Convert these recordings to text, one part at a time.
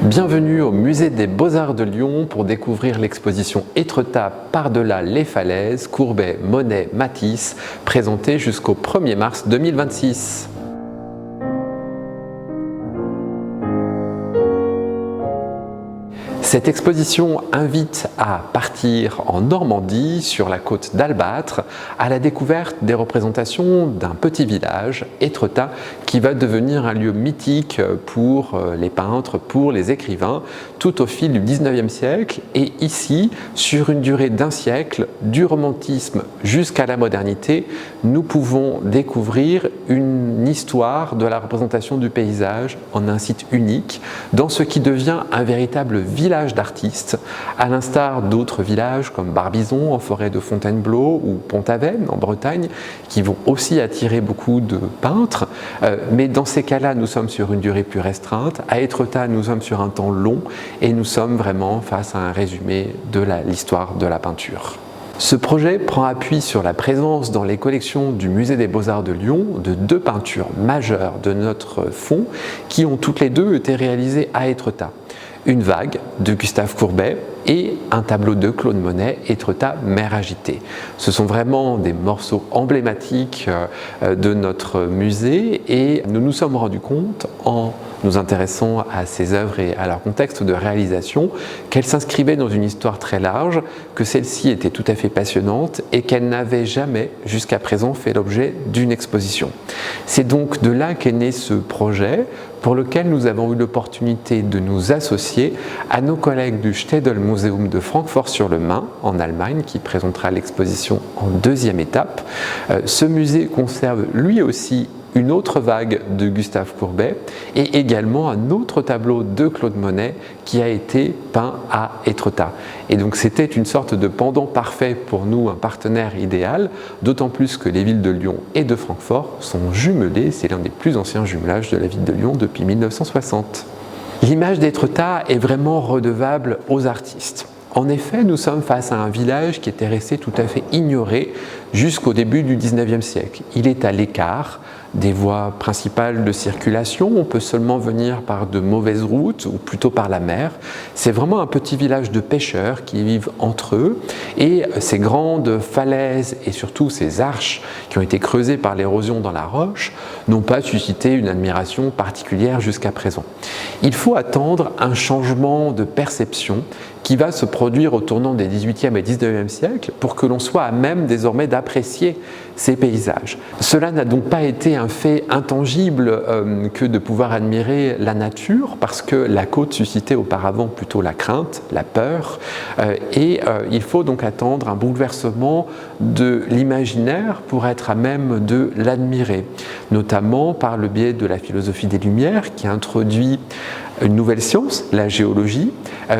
Bienvenue au Musée des Beaux-Arts de Lyon pour découvrir l'exposition Étretat par-delà les falaises, Courbet, Monet, Matisse, présentée jusqu'au 1er mars 2026. Cette exposition invite à partir en Normandie, sur la côte d'Albâtre, à la découverte des représentations d'un petit village, Étretat, qui va devenir un lieu mythique pour les peintres, pour les écrivains, tout au fil du 19e siècle. Et ici, sur une durée d'un siècle, du romantisme jusqu'à la modernité, nous pouvons découvrir une histoire de la représentation du paysage en un site unique, dans ce qui devient un véritable village d'artistes, à l'instar d'autres villages comme Barbizon en forêt de Fontainebleau ou Pont-Aven en Bretagne, qui vont aussi attirer beaucoup de peintres. Mais dans ces cas-là, nous sommes sur une durée plus restreinte. À Étretat, nous sommes sur un temps long et nous sommes vraiment face à un résumé de l'histoire de la peinture. Ce projet prend appui sur la présence dans les collections du Musée des Beaux-Arts de Lyon de deux peintures majeures de notre fonds qui ont toutes les deux été réalisées à Étretat. Une vague de Gustave Courbet et un tableau de Claude Monet, Étretat, mer agitée. Ce sont vraiment des morceaux emblématiques de notre musée et nous nous sommes rendus compte en nous intéressant à ces œuvres et à leur contexte de réalisation qu'elles s'inscrivaient dans une histoire très large, que celle-ci était tout à fait passionnante et qu'elle n'avait jamais jusqu'à présent fait l'objet d'une exposition. C'est donc de là qu'est né ce projet pour lequel nous avons eu l'opportunité de nous associer à nos collègues du Städel Museum de Francfort-sur-le-Main en Allemagne qui présentera l'exposition en deuxième étape. Ce musée conserve lui aussi une autre vague de Gustave Courbet et également un autre tableau de Claude Monet qui a été peint à Étretat. Et donc c'était une sorte de pendant parfait pour nous, un partenaire idéal, d'autant plus que les villes de Lyon et de Francfort sont jumelées, c'est l'un des plus anciens jumelages de la ville de Lyon depuis 1960. L'image d'Étretat est vraiment redevable aux artistes. En effet, nous sommes face à un village qui était resté tout à fait ignoré jusqu'au début du 19e siècle. Il est à l'écart des voies principales de circulation, on peut seulement venir par de mauvaises routes ou plutôt par la mer. C'est vraiment un petit village de pêcheurs qui vivent entre eux et ces grandes falaises et surtout ces arches qui ont été creusées par l'érosion dans la roche n'ont pas suscité une admiration particulière jusqu'à présent. Il faut attendre un changement de perception qui va se produire au tournant des 18e et 19e siècles pour que l'on soit à même désormais d'apprécier ces paysages. Cela n'a donc pas été un fait intangible que de pouvoir admirer la nature parce que la côte suscitait auparavant plutôt la crainte, la peur et il faut donc attendre un bouleversement de l'imaginaire pour être à même de l'admirer, notamment par le biais de la philosophie des Lumières qui introduit une nouvelle science, la géologie,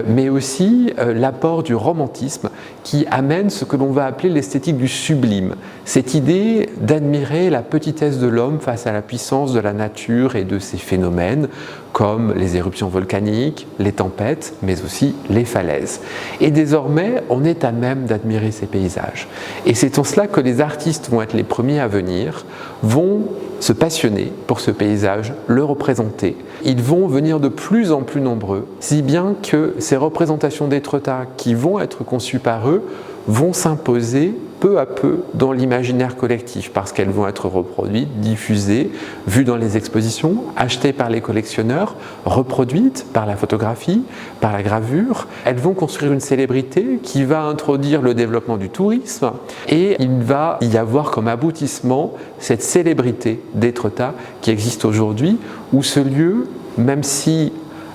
mais aussi l'apport du romantisme qui amène ce que l'on va appeler l'esthétique du sublime, cette idée d'admirer la petitesse de l'homme face à la puissance de la nature et de ses phénomènes comme les éruptions volcaniques, les tempêtes, mais aussi les falaises. Et désormais, on est à même d'admirer ces paysages. Et c'est en cela que les artistes vont être les premiers à venir, vont se passionner pour ce paysage, le représenter. Ils vont venir de plus en plus nombreux, si bien que ces représentations d'Étretat qui vont être conçues par eux vont s'imposer peu à peu dans l'imaginaire collectif parce qu'elles vont être reproduites, diffusées, vues dans les expositions, achetées par les collectionneurs, reproduites par la photographie, par la gravure. Elles vont construire une célébrité qui va introduire le développement du tourisme et il va y avoir comme aboutissement cette célébrité d'Étretat qui existe aujourd'hui où ce lieu, même si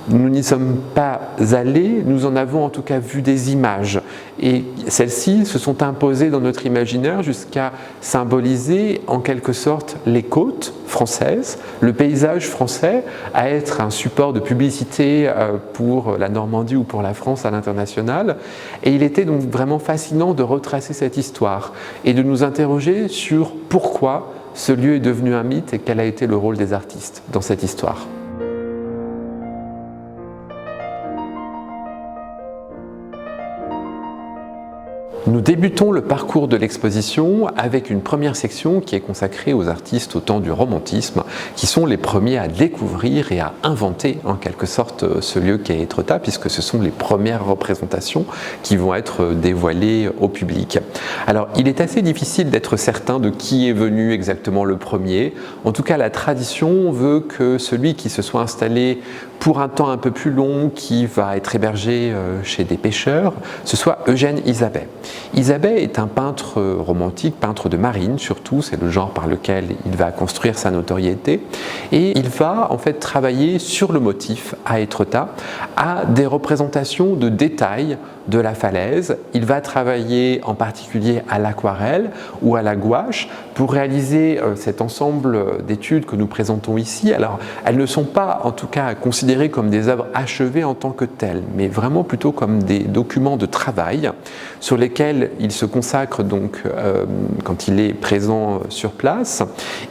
nous n'y sommes pas allés, nous en avons en tout cas vu des images et celles-ci se sont imposées dans notre imaginaire jusqu'à symboliser en quelque sorte les côtes françaises, le paysage français, à être un support de publicité pour la Normandie ou pour la France à l'international. Et il était donc vraiment fascinant de retracer cette histoire et de nous interroger sur pourquoi ce lieu est devenu un mythe et quel a été le rôle des artistes dans cette histoire. Nous débutons le parcours de l'exposition avec une première section qui est consacrée aux artistes au temps du romantisme, qui sont les premiers à découvrir et à inventer en quelque sorte ce lieu qu'est Étretat, puisque ce sont les premières représentations qui vont être dévoilées au public. Alors il est assez difficile d'être certain de qui est venu exactement le premier. En tout cas, la tradition veut que celui qui se soit installé pour un temps un peu plus long, qui va être hébergé chez des pêcheurs, ce soit Eugène Isabey. Isabey est un peintre romantique, peintre de marine surtout, c'est le genre par lequel il va construire sa notoriété, et il va en fait travailler sur le motif à Étretat, à des représentations de détails de la falaise. Il va travailler en particulier à l'aquarelle ou à la gouache pour réaliser cet ensemble d'études que nous présentons ici. Alors, elles ne sont pas en tout cas considérées comme des œuvres achevées en tant que telles, mais vraiment plutôt comme des documents de travail sur lesquels il se consacre donc quand il est présent sur place.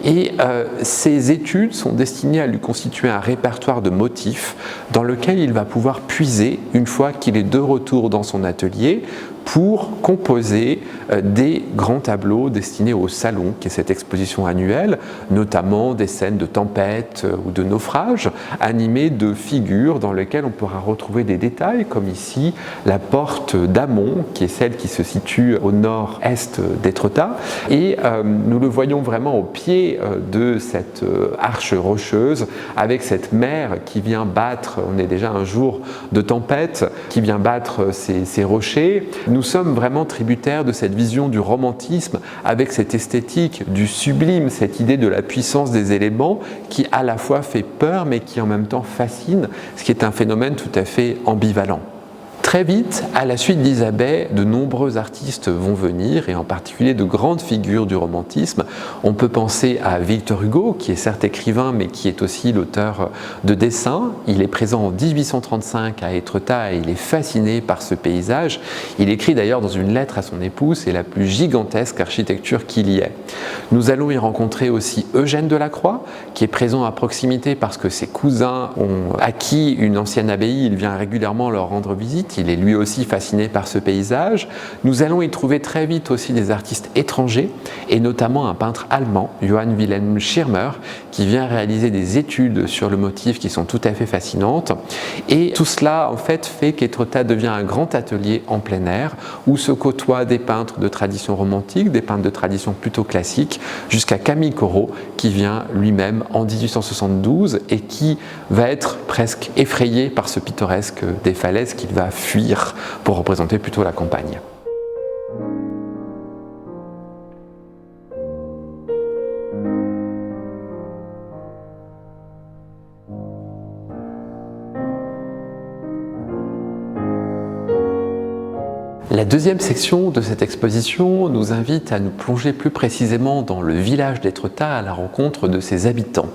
Et ces études sont destinées à lui constituer un répertoire de motifs dans lequel il va pouvoir puiser une fois qu'il est de retour dans son atelier pour composer des grands tableaux destinés au salon, qui est cette exposition annuelle, notamment des scènes de tempête ou de naufrage, animées de figures dans lesquelles on pourra retrouver des détails, comme ici la porte d'Amont, qui est celle qui se situe au nord-est d'Étretat, et nous le voyons vraiment au pied de cette arche rocheuse, avec cette mer qui vient battre, on est déjà un jour de tempête, qui vient battre ces rochers. Nous sommes vraiment tributaires de cette vision du romantisme avec cette esthétique du sublime, cette idée de la puissance des éléments qui à la fois fait peur mais qui en même temps fascine, ce qui est un phénomène tout à fait ambivalent. Très vite, à la suite d'Isabey, de nombreux artistes vont venir, et en particulier de grandes figures du romantisme. On peut penser à Victor Hugo, qui est certes écrivain, mais qui est aussi l'auteur de dessins. Il est présent en 1835 à Étretat et il est fasciné par ce paysage. Il écrit d'ailleurs dans une lettre à son épouse, c'est la plus gigantesque architecture qu'il y ait. Nous allons y rencontrer aussi Eugène Delacroix, qui est présent à proximité parce que ses cousins ont acquis une ancienne abbaye, il vient régulièrement leur rendre visite. Il est lui aussi fasciné par ce paysage. Nous allons y trouver très vite aussi des artistes étrangers, et notamment un peintre allemand, Johann Wilhelm Schirmer, qui vient réaliser des études sur le motif qui sont tout à fait fascinantes. Et tout cela, en fait, fait qu'Étretat devient un grand atelier en plein air, où se côtoient des peintres de tradition romantique, des peintres de tradition plutôt classique, jusqu'à Camille Corot, qui vient lui-même en 1872 et qui va être presque effrayé par ce pittoresque des falaises qu'il va fuir pour représenter plutôt la campagne. La deuxième section de cette exposition nous invite à nous plonger plus précisément dans le village d'Étretat à la rencontre de ses habitants.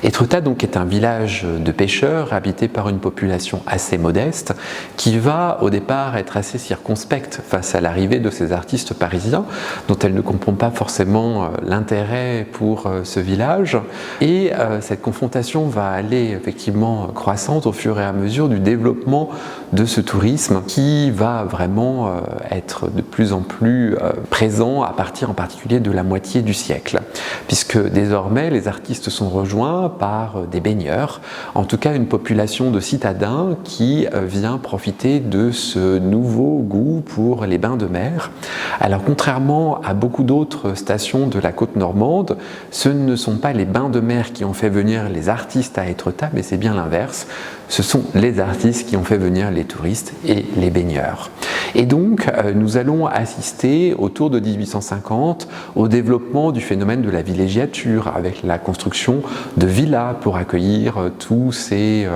Étretat donc est un village de pêcheurs habité par une population assez modeste qui va au départ être assez circonspecte face à l'arrivée de ces artistes parisiens dont elle ne comprend pas forcément l'intérêt pour ce village, et cette confrontation va aller effectivement croissante au fur et à mesure du développement de ce tourisme qui va vraiment être de plus en plus présent à partir en particulier de la moitié du siècle, puisque désormais les artistes sont rejoints par des baigneurs, en tout cas une population de citadins qui vient profiter de ce nouveau goût pour les bains de mer. Alors contrairement à beaucoup d'autres stations de la côte normande, ce ne sont pas les bains de mer qui ont fait venir les artistes à Étretat, mais c'est bien l'inverse. Ce sont les artistes qui ont fait venir les touristes et les baigneurs. Et donc, nous allons assister autour de 1850 au développement du phénomène de la villégiature, avec la construction de villas pour accueillir tous ces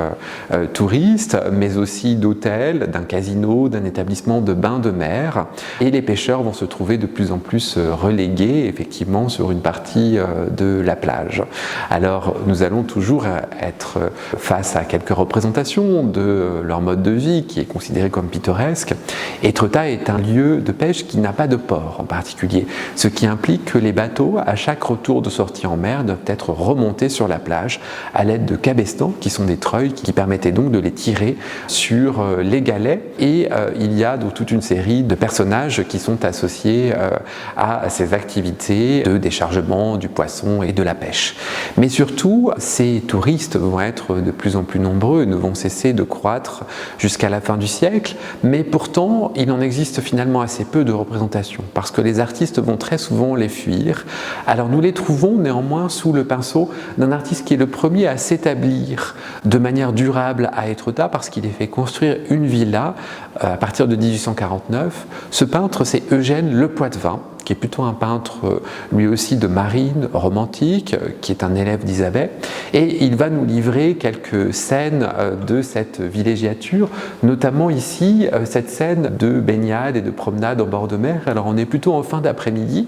touristes, mais aussi d'hôtels, d'un casino, d'un établissement de bains de mer. Et les pêcheurs vont se trouver de plus en plus relégués, effectivement, sur une partie de la plage. Alors, nous allons toujours être face à quelques représentations de leur mode de vie qui est considéré comme pittoresque, Étretat est un lieu de pêche qui n'a pas de port en particulier, ce qui implique que les bateaux, à chaque retour de sortie en mer, doivent être remontés sur la plage à l'aide de cabestans, qui sont des treuils qui permettaient donc de les tirer sur les galets. Et il y a donc toute une série de personnages qui sont associés à ces activités de déchargement du poisson et de la pêche. Mais surtout, ces touristes vont être de plus en plus nombreux et ne vont cesser de croître jusqu'à la fin du siècle, mais pourtant il en existe finalement assez peu de représentations parce que les artistes vont très souvent les fuir. Alors nous les trouvons néanmoins sous le pinceau d'un artiste qui est le premier à s'établir de manière durable à Étretat parce qu'il est fait construire une villa à partir de 1849. Ce peintre, c'est Eugène Le Poitevin, qui est plutôt un peintre lui aussi de marine, romantique, qui est un élève d'Isabey, et il va nous livrer quelques scènes de cette villégiature, notamment ici cette scène de baignade et de promenade en bord de mer. Alors on est plutôt en fin d'après-midi,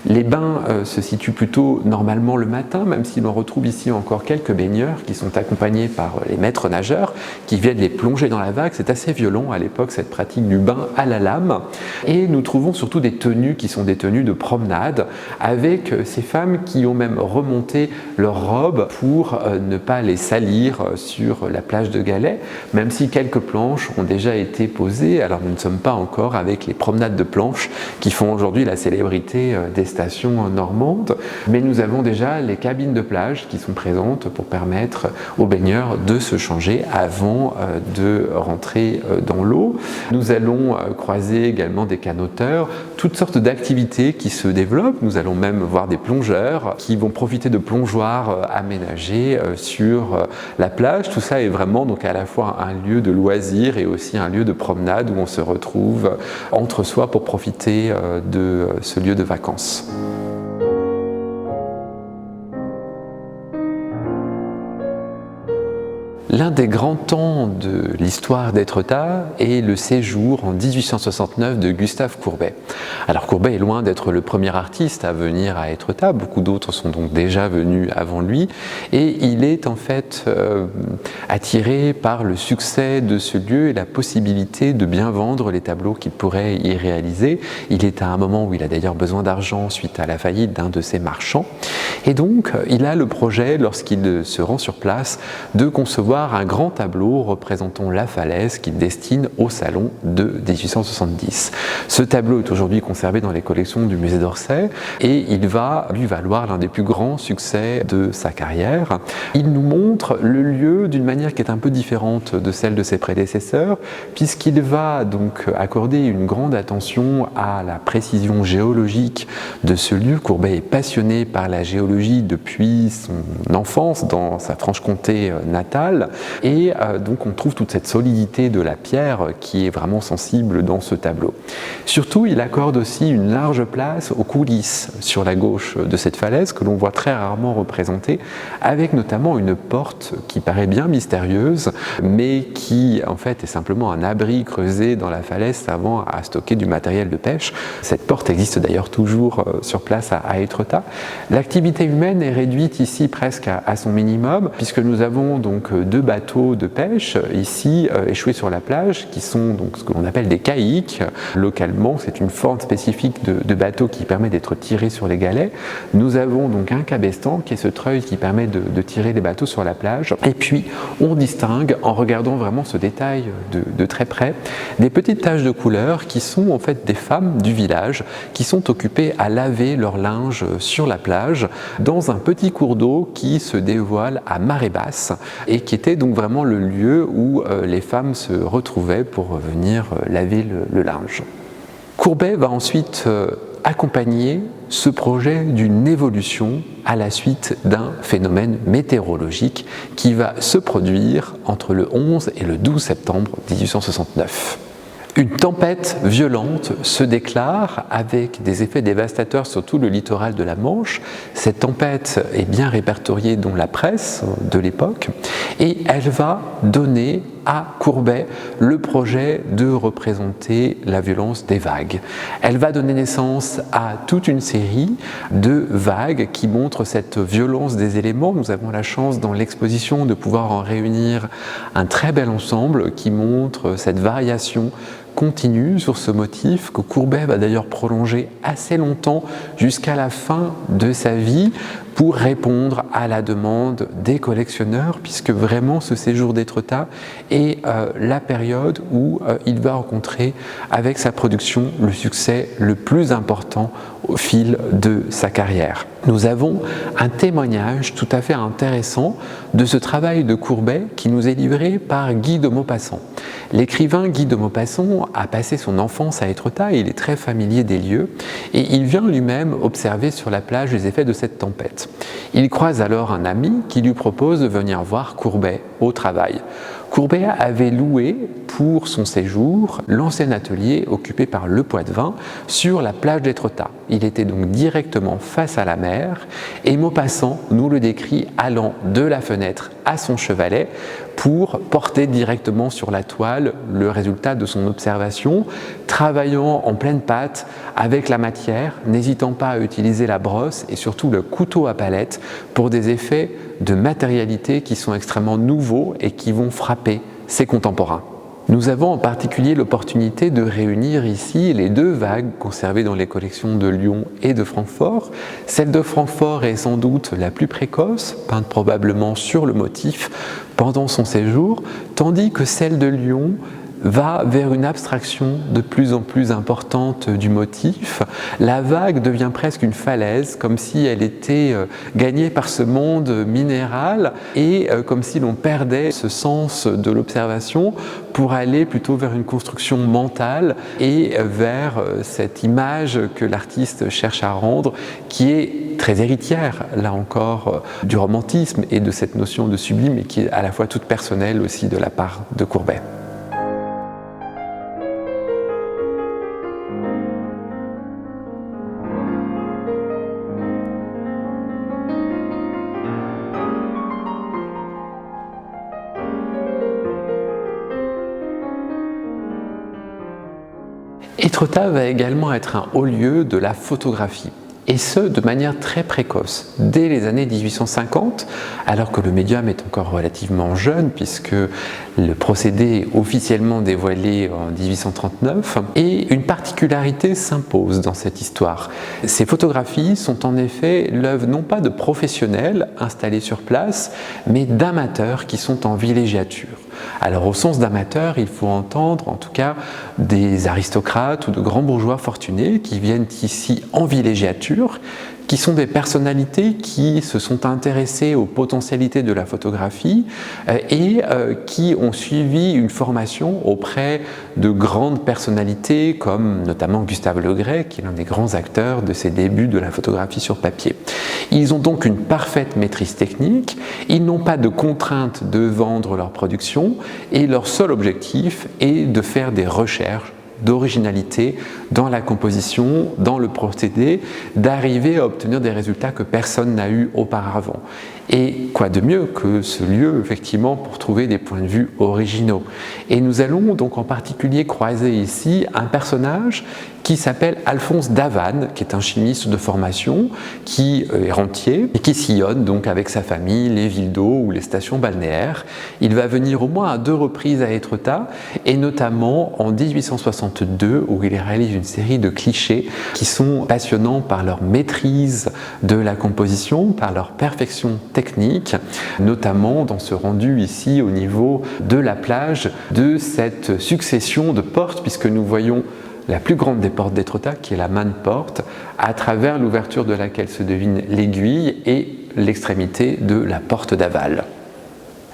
les bains se situent plutôt normalement le matin, même si l'on retrouve ici encore quelques baigneurs qui sont accompagnés par les maîtres nageurs qui viennent les plonger dans la vague. C'est assez violent à l'époque cette pratique du bain à la lame, et nous trouvons surtout des tenues qui sont des tenues de promenade avec ces femmes qui ont même remonté leurs robes pour ne pas les salir sur la plage de Galets, même si quelques planches ont déjà été posées. Alors nous ne sommes pas encore avec les promenades de planches qui font aujourd'hui la célébrité des stations normandes, mais nous avons déjà les cabines de plage qui sont présentes pour permettre aux baigneurs de se changer avant de rentrer dans l'eau. Nous allons croiser également des canoteurs, toutes sortes d'activités qui se développent. Nous allons même voir des plongeurs qui vont profiter de plongeoires aménagés sur la plage. Tout ça est vraiment donc à la fois un lieu de loisir et aussi un lieu de promenade où on se retrouve entre soi pour profiter de ce lieu de vacances. L'un des grands temps de l'histoire d'Étretat est le séjour en 1869 de Gustave Courbet. Alors Courbet est loin d'être le premier artiste à venir à Étretat, beaucoup d'autres sont donc déjà venus avant lui, et il est en fait attiré par le succès de ce lieu et la possibilité de bien vendre les tableaux qu'il pourrait y réaliser. Il est à un moment où il a d'ailleurs besoin d'argent suite à la faillite d'un de ses marchands, et donc il a le projet, lorsqu'il se rend sur place, de concevoir un grand tableau représentant la falaise qu'il destine au salon de 1870. Ce tableau est aujourd'hui conservé dans les collections du musée d'Orsay et il va lui valoir l'un des plus grands succès de sa carrière. Il nous montre le lieu d'une manière qui est un peu différente de celle de ses prédécesseurs, puisqu'il va donc accorder une grande attention à la précision géologique de ce lieu. Courbet est passionné par la géologie depuis son enfance dans sa Franche-Comté natale. Et donc on trouve toute cette solidité de la pierre qui est vraiment sensible dans ce tableau. Surtout, il accorde aussi une large place aux coulisses sur la gauche de cette falaise que l'on voit très rarement représentée, avec notamment une porte qui paraît bien mystérieuse, mais qui en fait est simplement un abri creusé dans la falaise servant à stocker du matériel de pêche. Cette porte existe d'ailleurs toujours sur place à Étretat. L'activité humaine est réduite ici presque à son minimum, puisque nous avons donc deux bateaux de pêche ici échoués sur la plage qui sont donc ce que l'on appelle des caïques. Localement, c'est une forme spécifique de bateau qui permet d'être tiré sur les galets. Nous avons donc un cabestan qui est ce treuil qui permet de tirer les bateaux sur la plage. Et puis on distingue, en regardant vraiment ce détail de très près, des petites taches de couleur qui sont en fait des femmes du village qui sont occupées à laver leur linge sur la plage dans un petit cours d'eau qui se dévoile à marée basse et qui était donc vraiment le lieu où les femmes se retrouvaient pour venir laver le linge. Courbet va ensuite accompagner ce projet d'une évolution à la suite d'un phénomène météorologique qui va se produire entre le 11 et le 12 septembre 1869. Une tempête violente se déclare avec des effets dévastateurs sur tout le littoral de la Manche. Cette tempête est bien répertoriée dans la presse de l'époque et elle va donner à Courbet le projet de représenter la violence des vagues. Elle va donner naissance à toute une série de vagues qui montrent cette violence des éléments. Nous avons la chance dans l'exposition de pouvoir en réunir un très bel ensemble qui montre cette variation continue sur ce motif que Courbet va d'ailleurs prolonger assez longtemps jusqu'à la fin de sa vie pour répondre à la demande des collectionneurs, puisque vraiment ce séjour d'Étretat est la période où il va rencontrer avec sa production le succès le plus important au fil de sa carrière. Nous avons un témoignage tout à fait intéressant de ce travail de Courbet qui nous est livré par Guy de Maupassant. L'écrivain Guy de Maupassant a passé son enfance à Étretat et il est très familier des lieux et il vient lui-même observer sur la plage les effets de cette tempête. Il croise alors un ami qui lui propose de venir voir Courbet au travail. Courbet avait loué pour son séjour l'ancien atelier occupé par Le Poitevin sur la plage d'Étretat. Il était donc directement face à la mer et Maupassant nous le décrit allant de la fenêtre à son chevalet pour porter directement sur la toile le résultat de son observation, travaillant en pleine pâte avec la matière, n'hésitant pas à utiliser la brosse et surtout le couteau à palette pour des effets de matérialité qui sont extrêmement nouveaux et qui vont frapper ses contemporains. Nous avons en particulier l'opportunité de réunir ici les deux vagues conservées dans les collections de Lyon et de Francfort. Celle de Francfort est sans doute la plus précoce, peinte probablement sur le motif pendant son séjour, tandis que celle de Lyon va vers une abstraction de plus en plus importante du motif. La vague devient presque une falaise, comme si elle était gagnée par ce monde minéral et comme si l'on perdait ce sens de l'observation pour aller plutôt vers une construction mentale et vers cette image que l'artiste cherche à rendre, qui est très héritière, là encore, du romantisme et de cette notion de sublime et qui est à la fois toute personnelle aussi de la part de Courbet. Étretat va également être un haut lieu de la photographie, et ce de manière très précoce. Dès les années 1850, alors que le médium est encore relativement jeune, puisque le procédé est officiellement dévoilé en 1839, et une particularité s'impose dans cette histoire. Ces photographies sont en effet l'œuvre non pas de professionnels installés sur place, mais d'amateurs qui sont en villégiature. Alors au sens d'amateur, il faut entendre en tout cas des aristocrates ou de grands bourgeois fortunés qui viennent ici en villégiature, qui sont des personnalités qui se sont intéressées aux potentialités de la photographie et qui ont suivi une formation auprès de grandes personnalités comme notamment Gustave Le Gray, qui est l'un des grands acteurs de ces débuts de la photographie sur papier. Ils ont donc une parfaite maîtrise technique, ils n'ont pas de contrainte de vendre leur production et leur seul objectif est de faire des recherches d'originalité dans la composition, dans le procédé, d'arriver à obtenir des résultats que personne n'a eu auparavant. Et quoi de mieux que ce lieu, effectivement, pour trouver des points de vue originaux. Et nous allons donc en particulier croiser ici un personnage qui s'appelle Alphonse Davanne, qui est un chimiste de formation, qui est rentier et qui sillonne donc avec sa famille les villes d'eau ou les stations balnéaires. Il va venir au moins à 2 reprises à Étretat, et notamment en 1862, où il réalise une série de clichés qui sont passionnants par leur maîtrise de la composition, par leur perfection technique, notamment dans ce rendu ici au niveau de la plage de cette succession de portes, puisque nous voyons la plus grande des portes d'Étretat, qui est la Manne-Porte, à travers l'ouverture de laquelle se devine l'aiguille et l'extrémité de la porte d'aval.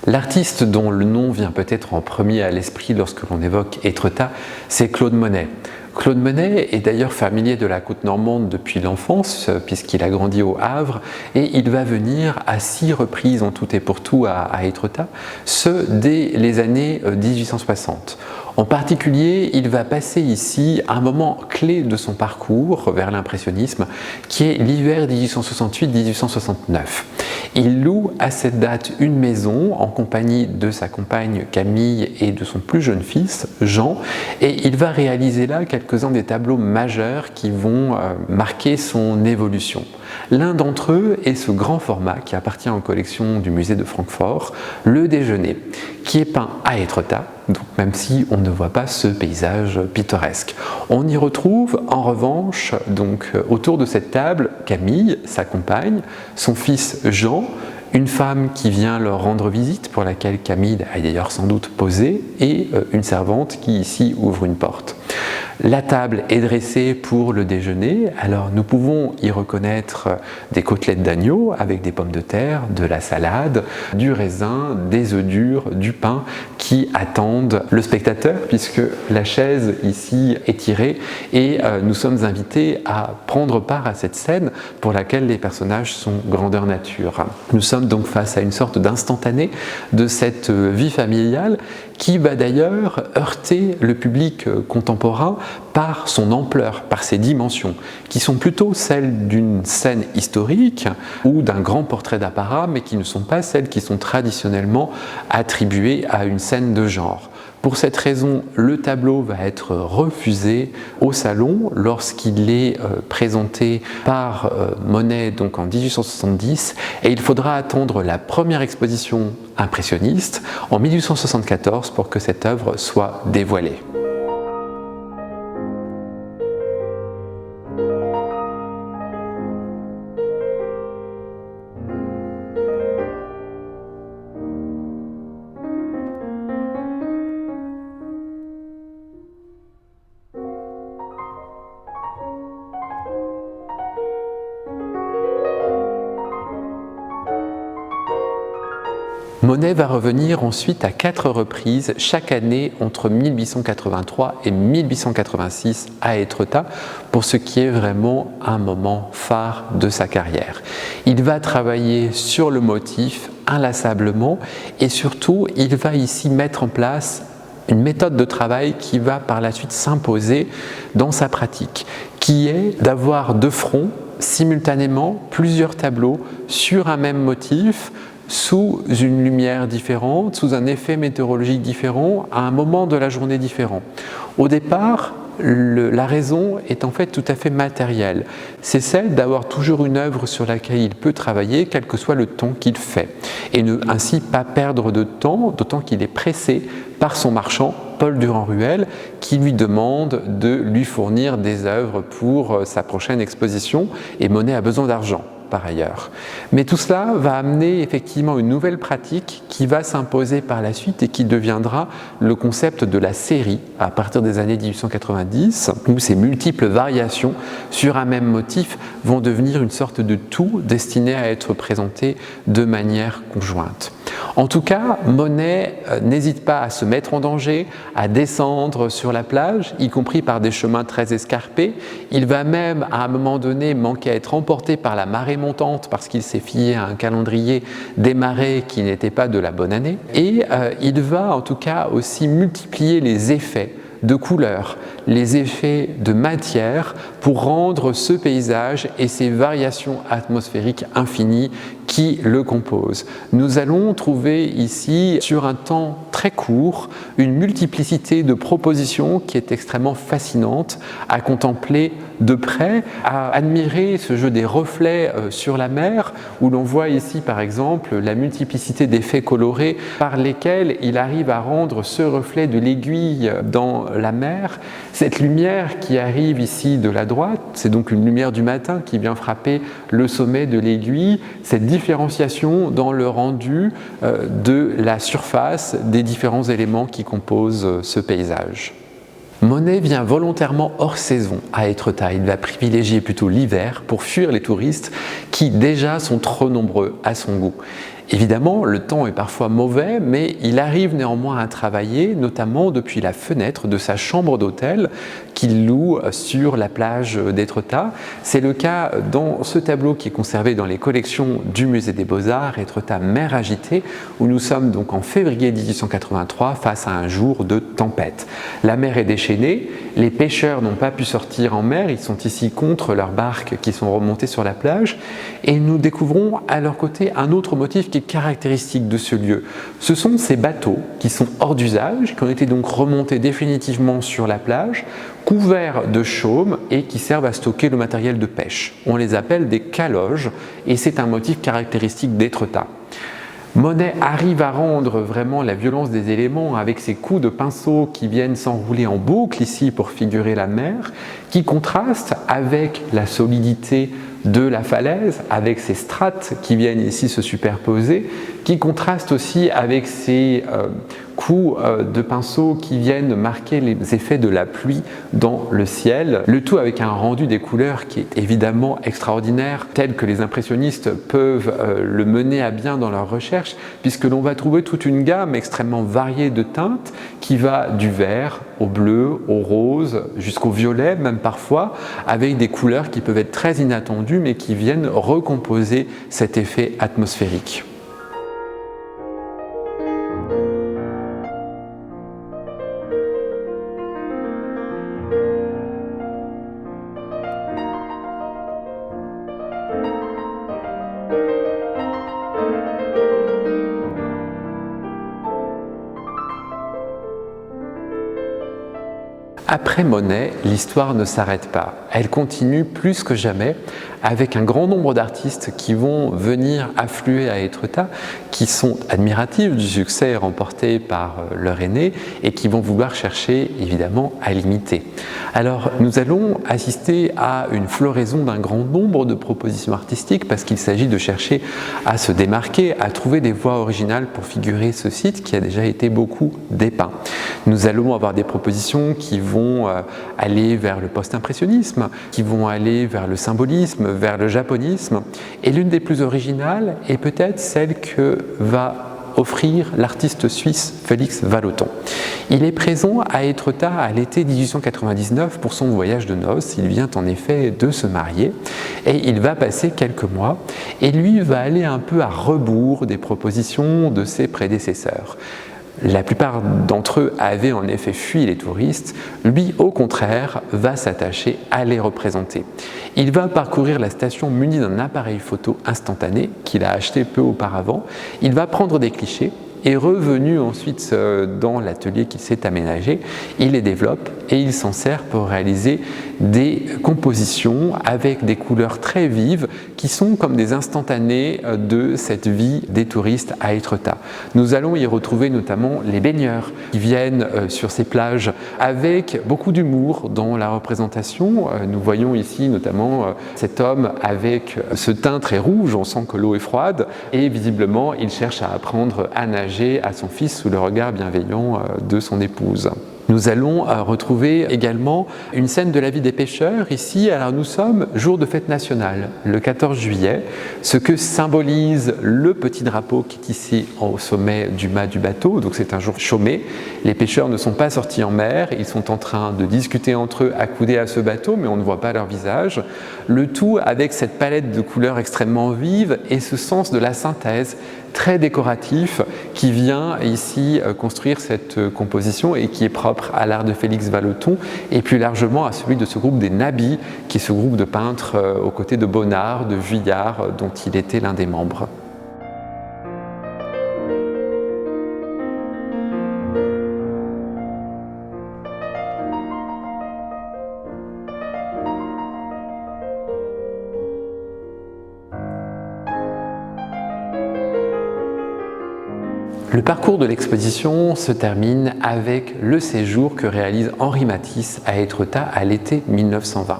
L'artiste dont le nom vient peut-être en premier à l'esprit lorsque l'on évoque Étretat, c'est Claude Monet. Claude Monet est d'ailleurs familier de la côte normande depuis l'enfance, puisqu'il a grandi au Havre, et il va venir à 6 reprises en tout et pour tout à Étretat, ce dès les années 1860. En particulier, il va passer ici un moment clé de son parcours vers l'impressionnisme, qui est l'hiver 1868-1869. Il loue à cette date une maison en compagnie de sa compagne Camille et de son plus jeune fils, Jean, et il va réaliser là quelques-uns des tableaux majeurs qui vont marquer son évolution. L'un d'entre eux est ce grand format qui appartient aux collections du musée de Francfort, Le Déjeuner, qui est peint à Étretat, donc même si on ne voit pas ce paysage pittoresque. On y retrouve en revanche, donc, autour de cette table, Camille, sa compagne, son fils Jean, une femme qui vient leur rendre visite, pour laquelle Camille a d'ailleurs sans doute posé, et une servante qui ici ouvre une porte. La table est dressée pour le déjeuner, alors nous pouvons y reconnaître des côtelettes d'agneau avec des pommes de terre, de la salade, du raisin, des œufs durs, du pain qui attendent le spectateur puisque la chaise ici est tirée et nous sommes invités à prendre part à cette scène pour laquelle les personnages sont grandeur nature. Nous sommes donc face à une sorte d'instantané de cette vie familiale qui va d'ailleurs heurter le public contemporain par son ampleur, par ses dimensions, qui sont plutôt celles d'une scène historique ou d'un grand portrait d'apparat, mais qui ne sont pas celles qui sont traditionnellement attribuées à une scène de genre. Pour cette raison, le tableau va être refusé au Salon lorsqu'il est présenté par Monet donc en 1870 et il faudra attendre la première exposition impressionniste en 1874 pour que cette œuvre soit dévoilée. Monet va revenir ensuite à 4 reprises chaque année entre 1883 et 1886 à Étretat pour ce qui est vraiment un moment phare de sa carrière. Il va travailler sur le motif inlassablement et surtout il va ici mettre en place une méthode de travail qui va par la suite s'imposer dans sa pratique, qui est d'avoir de front simultanément plusieurs tableaux sur un même motif sous une lumière différente, sous un effet météorologique différent, à un moment de la journée différent. Au départ, la raison est en fait tout à fait matérielle. C'est celle d'avoir toujours une œuvre sur laquelle il peut travailler, quel que soit le temps qu'il fait, et ne ainsi pas perdre de temps, d'autant qu'il est pressé par son marchand, Paul Durand-Ruel, qui lui demande de lui fournir des œuvres pour sa prochaine exposition, et Monet a besoin d'argent. Par ailleurs. Mais tout cela va amener effectivement une nouvelle pratique qui va s'imposer par la suite et qui deviendra le concept de la série à partir des années 1890 où ces multiples variations sur un même motif vont devenir une sorte de tout destiné à être présenté de manière conjointe. En tout cas, Monet n'hésite pas à se mettre en danger, à descendre sur la plage, y compris par des chemins très escarpés. Il va même, à un moment donné, manquer à être emporté par la marée montante parce qu'il s'est fié à un calendrier des marées qui n'était pas de la bonne année. Et il va en tout cas aussi multiplier les effets de couleurs, les effets de matière pour rendre ce paysage et ces variations atmosphériques infinies qui le composent. Nous allons trouver ici, sur un temps très court, une multiplicité de propositions qui est extrêmement fascinante à contempler de près, à admirer ce jeu des reflets sur la mer, où l'on voit ici par exemple la multiplicité d'effets colorés par lesquels il arrive à rendre ce reflet de l'aiguille dans la mer. Cette lumière qui arrive ici de la droite, c'est donc une lumière du matin qui vient frapper le sommet de l'aiguille, cette différenciation dans le rendu de la surface des différents éléments qui composent ce paysage. Monet vient volontairement hors saison à Étretat. Il va privilégier plutôt l'hiver pour fuir les touristes qui déjà sont trop nombreux à son goût. Évidemment, le temps est parfois mauvais, mais il arrive néanmoins à travailler, notamment depuis la fenêtre de sa chambre d'hôtel qu'il loue sur la plage d'Étretat. C'est le cas dans ce tableau qui est conservé dans les collections du Musée des Beaux-Arts, Étretat mer agitée, où nous sommes donc en février 1883 face à un jour de tempête. La mer est déchaînée, les pêcheurs n'ont pas pu sortir en mer, ils sont ici contre leurs barques qui sont remontées sur la plage, et nous découvrons à leur côté un autre motif qui est caractéristique de ce lieu. Ce sont ces bateaux qui sont hors d'usage, qui ont été donc remontés définitivement sur la plage, couverts de chaume et qui servent à stocker le matériel de pêche. On les appelle des caloges et c'est un motif caractéristique d'Étretat. Monet arrive à rendre vraiment la violence des éléments avec ses coups de pinceau qui viennent s'enrouler en boucle ici pour figurer la mer, qui contraste avec la solidité de la falaise, avec ces strates qui viennent ici se superposer, qui contraste aussi avec ces coups de pinceau qui viennent marquer les effets de la pluie dans le ciel. Le tout avec un rendu des couleurs qui est évidemment extraordinaire, tel que les impressionnistes peuvent le mener à bien dans leur recherche, puisque l'on va trouver toute une gamme extrêmement variée de teintes qui va du vert au bleu, au rose, jusqu'au violet même parfois, avec des couleurs qui peuvent être très inattendues mais qui viennent recomposer cet effet atmosphérique. Après Monet, l'histoire ne s'arrête pas. Elle continue plus que jamais avec un grand nombre d'artistes qui vont venir affluer à Étretat, qui sont admiratifs du succès remporté par leur aîné et qui vont vouloir chercher évidemment à l'imiter. Alors nous allons assister à une floraison d'un grand nombre de propositions artistiques parce qu'il s'agit de chercher à se démarquer, à trouver des voies originales pour figurer ce site qui a déjà été beaucoup dépeint. Nous allons avoir des propositions qui vont aller vers le post-impressionnisme, qui vont aller vers le symbolisme, vers le japonisme. Et l'une des plus originales est peut-être celle que va offrir l'artiste suisse Félix Vallotton. Il est présent à Étretat à l'été 1899 pour son voyage de noces. Il vient en effet de se marier et il va passer quelques mois et lui va aller un peu à rebours des propositions de ses prédécesseurs. La plupart d'entre eux avaient en effet fui les touristes, lui au contraire va s'attacher à les représenter. Il va parcourir la station muni d'un appareil photo instantané qu'il a acheté peu auparavant, il va prendre des clichés et revenu ensuite dans l'atelier qu'il s'est aménagé, il les développe et il s'en sert pour réaliser des compositions avec des couleurs très vives qui sont comme des instantanés de cette vie des touristes à Étretat. Nous allons y retrouver notamment les baigneurs qui viennent sur ces plages avec beaucoup d'humour dans la représentation. Nous voyons ici notamment cet homme avec ce teint très rouge, on sent que l'eau est froide et visiblement il cherche à apprendre à nager à son fils sous le regard bienveillant de son épouse. Nous allons retrouver également une scène de la vie des pêcheurs. Ici, alors nous sommes jour de fête nationale, le 14 juillet, ce que symbolise le petit drapeau qui est ici au sommet du mât du bateau. Donc c'est un jour chômé. Les pêcheurs ne sont pas sortis en mer, ils sont en train de discuter entre eux accoudés à ce bateau, mais on ne voit pas leur visage. Le tout avec cette palette de couleurs extrêmement vive et ce sens de la synthèse très décoratif qui vient ici construire cette composition et qui est propre à l'art de Félix Vallotton et plus largement à celui de ce groupe des Nabis, qui est ce groupe de peintres aux côtés de Bonnard, de Vuillard, dont il était l'un des membres. Le parcours de l'exposition se termine avec le séjour que réalise Henri Matisse à Étretat à l'été 1920.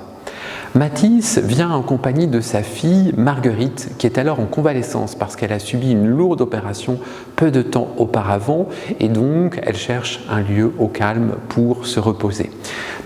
Matisse vient en compagnie de sa fille Marguerite, qui est alors en convalescence parce qu'elle a subi une lourde opération peu de temps auparavant et donc elle cherche un lieu au calme pour se reposer.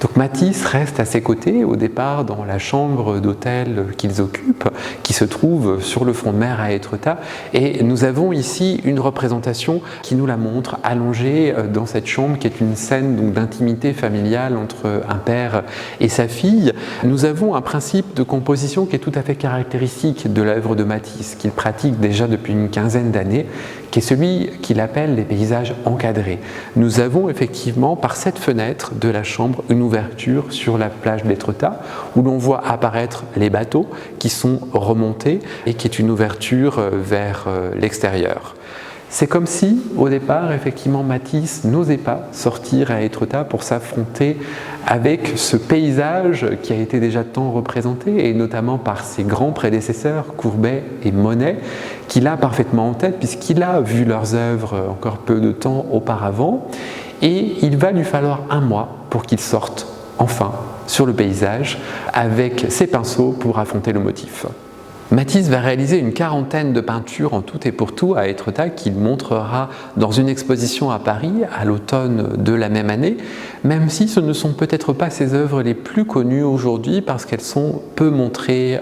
Donc Matisse reste à ses côtés au départ dans la chambre d'hôtel qu'ils occupent, qui se trouve sur le front de mer à Étretat, et nous avons ici une représentation qui nous la montre allongée dans cette chambre qui est une scène d'intimité familiale entre un père et sa fille. Nous avons un principe de composition qui est tout à fait caractéristique de l'œuvre de Matisse, qu'il pratique déjà depuis une quinzaine d'années, qui est celui qu'il appelle les paysages encadrés. Nous avons effectivement par cette fenêtre de la chambre une ouverture sur la plage d'Étretat où l'on voit apparaître les bateaux qui sont remontés et qui est une ouverture vers l'extérieur. C'est comme si, au départ, effectivement, Matisse n'osait pas sortir à Étretat pour s'affronter avec ce paysage qui a été déjà tant représenté, et notamment par ses grands prédécesseurs, Courbet et Monet, qu'il a parfaitement en tête, puisqu'il a vu leurs œuvres encore peu de temps auparavant, et il va lui falloir un mois pour qu'il sorte enfin sur le paysage avec ses pinceaux pour affronter le motif. Matisse va réaliser une quarantaine de peintures en tout et pour tout à Étretat qu'il montrera dans une exposition à Paris à l'automne de la même année, même si ce ne sont peut-être pas ses œuvres les plus connues aujourd'hui parce qu'elles sont peu montrées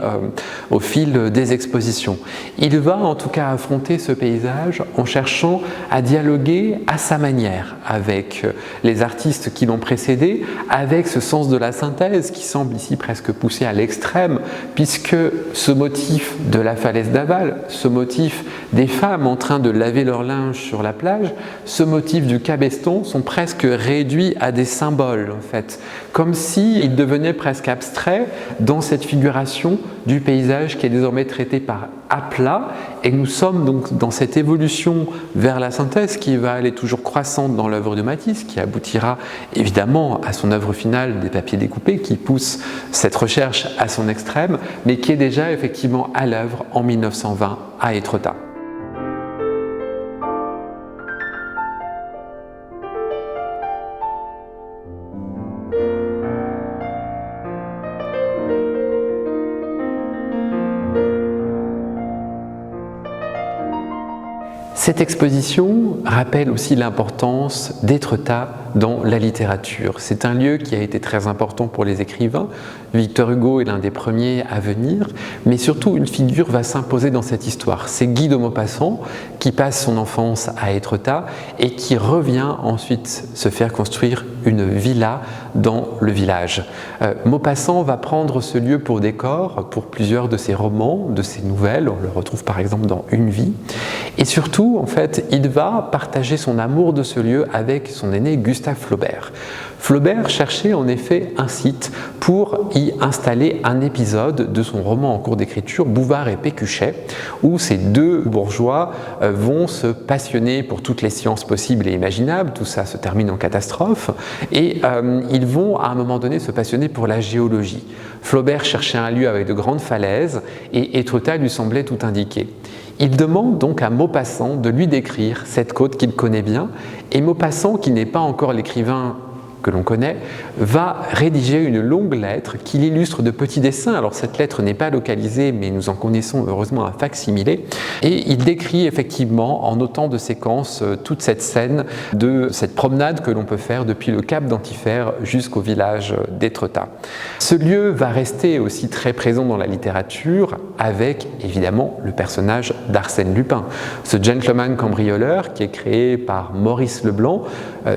au fil des expositions. Il va en tout cas affronter ce paysage en cherchant à dialoguer à sa manière avec les artistes qui l'ont précédé, avec ce sens de la synthèse qui semble ici presque poussé à l'extrême, puisque ce motif de la falaise d'Aval, ce motif des femmes en train de laver leur linge sur la plage, ce motif du cabeston sont presque réduits à des symboles en fait, comme s'ils devenaient presque abstraits dans cette figuration du paysage qui est désormais traité par aplat, et nous sommes donc dans cette évolution vers la synthèse qui va aller toujours croissante dans l'œuvre de Matisse, qui aboutira évidemment à son œuvre finale des papiers découpés, qui pousse cette recherche à son extrême, mais qui est déjà effectivement à l'œuvre en 1920 à Étretat. Cette exposition rappelle aussi l'importance d'Étretat dans la littérature. C'est un lieu qui a été très important pour les écrivains. Victor Hugo est l'un des premiers à venir, mais surtout une figure va s'imposer dans cette histoire. C'est Guy de Maupassant qui passe son enfance à Étretat et qui revient ensuite se faire construire une villa dans le village. Maupassant va prendre ce lieu pour décor pour plusieurs de ses romans, de ses nouvelles. On le retrouve par exemple dans Une vie. Et surtout, en fait, il va partager son amour de ce lieu avec son aîné Gustave Flaubert. Flaubert cherchait en effet un site pour y installer un épisode de son roman en cours d'écriture, Bouvard et Pécuchet, où ces deux bourgeois vont se passionner pour toutes les sciences possibles et imaginables, tout ça se termine en catastrophe, et ils vont à un moment donné se passionner pour la géologie. Flaubert cherchait un lieu avec de grandes falaises, et Étretat lui semblait tout indiquer. Il demande donc à Maupassant de lui décrire cette côte qu'il connaît bien, et Maupassant, qui n'est pas encore l'écrivain que l'on connaît, va rédiger une longue lettre qui l'illustre de petits dessins. Alors cette lettre n'est pas localisée, mais nous en connaissons heureusement un fac-similé, et il décrit effectivement en autant de séquences toute cette scène de cette promenade que l'on peut faire depuis le cap d'Antifer jusqu'au village d'Étretat. Ce lieu va rester aussi très présent dans la littérature avec évidemment le personnage d'Arsène Lupin, ce gentleman cambrioleur qui est créé par Maurice Leblanc.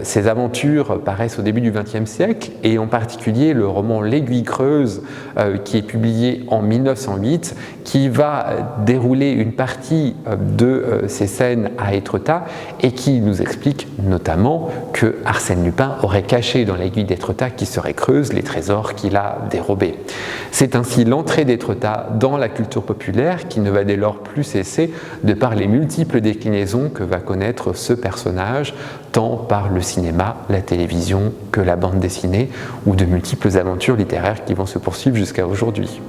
Ses aventures paraissent au début du XXe siècle, et en particulier le roman L'Aiguille creuse qui est publié en 1908, qui va dérouler une partie de ces scènes à Étretat et qui nous explique notamment que Arsène Lupin aurait caché dans l'aiguille d'Étretat qui serait creuse les trésors qu'il a dérobés. C'est ainsi l'entrée d'Étretat dans la culture populaire qui ne va dès lors plus cesser de par les multiples déclinaisons que va connaître ce personnage, tant par le cinéma, la télévision que la bande dessinée, ou de multiples aventures littéraires qui vont se poursuivre jusqu'à aujourd'hui.